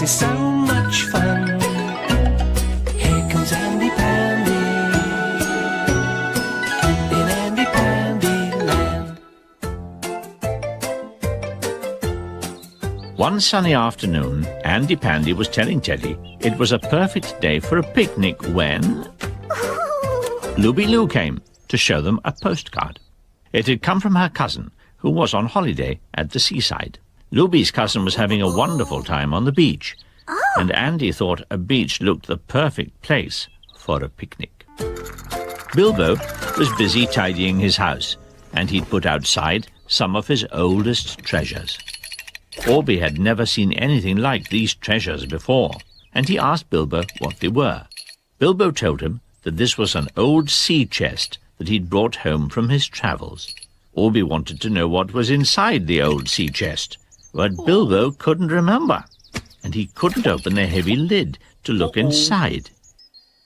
this is so much fun. Here comes Andy Pandy in Andy Pandy Land. One sunny afternoon, Andy Pandy was telling Teddy it was a perfect day for a picnic when Looby Loo came to show them a postcard. It had come from her cousin, who was on holiday at the seaside. Looby's cousin was having a wonderful time on the beach, and Andy thought a beach looked the perfect place for a picnic. Bilbo was busy tidying his house, and he'd put outside some of his oldest treasures. Orby had never seen anything like these treasures before, and he asked Bilbo what they were. Bilbo told him that this was an old sea chest that he'd brought home from his travels. Orby wanted to know what was inside the old sea chest, but Bilbo couldn't remember, and he couldn't open the heavy lid to look inside.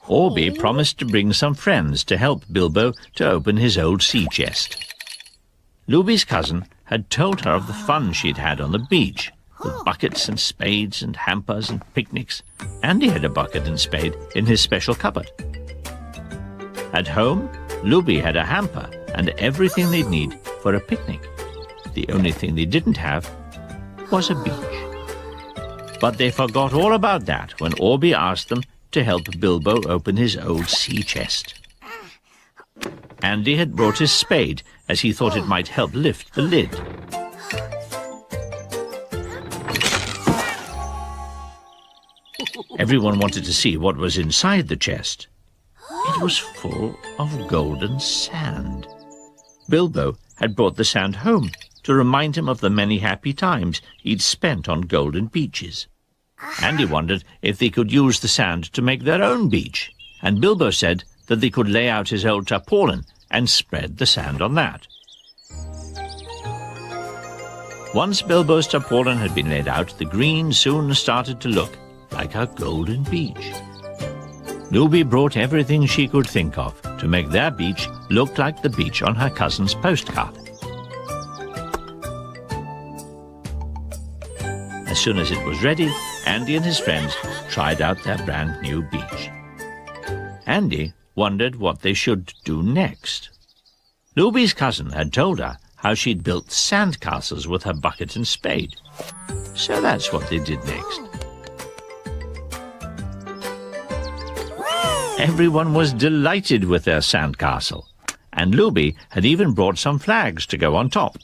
Orby promised to bring some friends to help Bilbo to open his old sea chest. Looby's cousin had told her of the fun she'd had on the beach, with buckets and spades and hampers and picnics. Andy had a bucket and spade in his special cupboard. At home, Looby had a hamper and everything they'd need for a picnic. The only thing they didn't have was a beach. But they forgot all about that when Orby asked them to help Bilbo open his old sea chest. Andy had brought his spade, as he thought it might help lift the lid. Everyone wanted to see what was inside the chest. It was full of golden sand. Bilbo had brought the sand home to remind him of the many happy times he'd spent on golden beaches. Andy wondered if they could use the sand to make their own beach, and Bilbo said that they could lay out his old tarpaulin and spread the sand on that. Once Bilbo's tarpaulin had been laid out, the green soon started to look like a golden beach. Looby brought everything she could think of to make their beach look like the beach on her cousin's postcard. As soon as it was ready, Andy and his friends tried out their brand new beach. Andy wondered what they should do next. Looby's cousin had told her how she'd built sandcastles with her bucket and spade. So that's what they did next. Everyone was delighted with their sandcastle, and Looby had even brought some flags to go on top.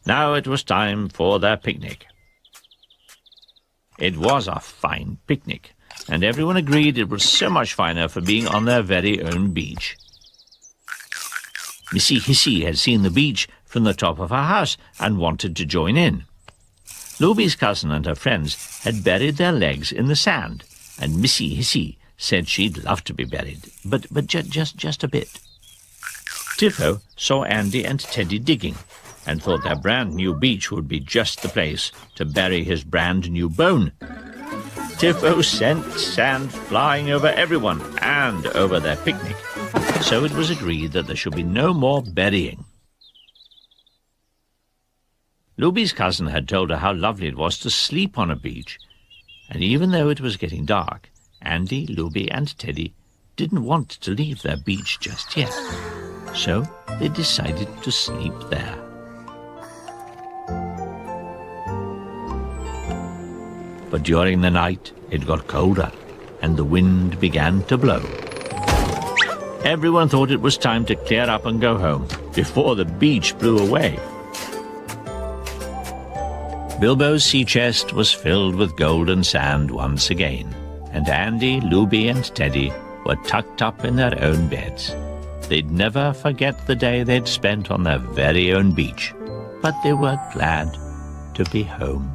Now it was time for their picnic. It was a fine picnic, and everyone agreed it was so much finer for being on their very own beach. Missy Hissy had seen the beach from the top of her house and wanted to join in. Looby's cousin and her friends had buried their legs in the sand, and Missy Hissy said she'd love to be buried, but just a bit. Tiffo saw Andy and Teddy digging, and thought their brand new beach would be just the place to bury his brand new bone. Tiffo sent sand flying over everyone and over their picnic, so it was agreed that there should be no more burying. Looby's cousin had told her how lovely it was to sleep on a beach, and even though it was getting dark, Andy, Looby and Teddy didn't want to leave their beach just yet, so they decided to sleep there. But during the night it got colder and the wind began to blow. Everyone thought it was time to clear up and go home before the beach blew away. Bilbo's sea chest was filled with golden sand once again, and Andy, Looby and Teddy were tucked up in their own beds. They'd never forget the day they'd spent on their very own beach, but they were glad to be home.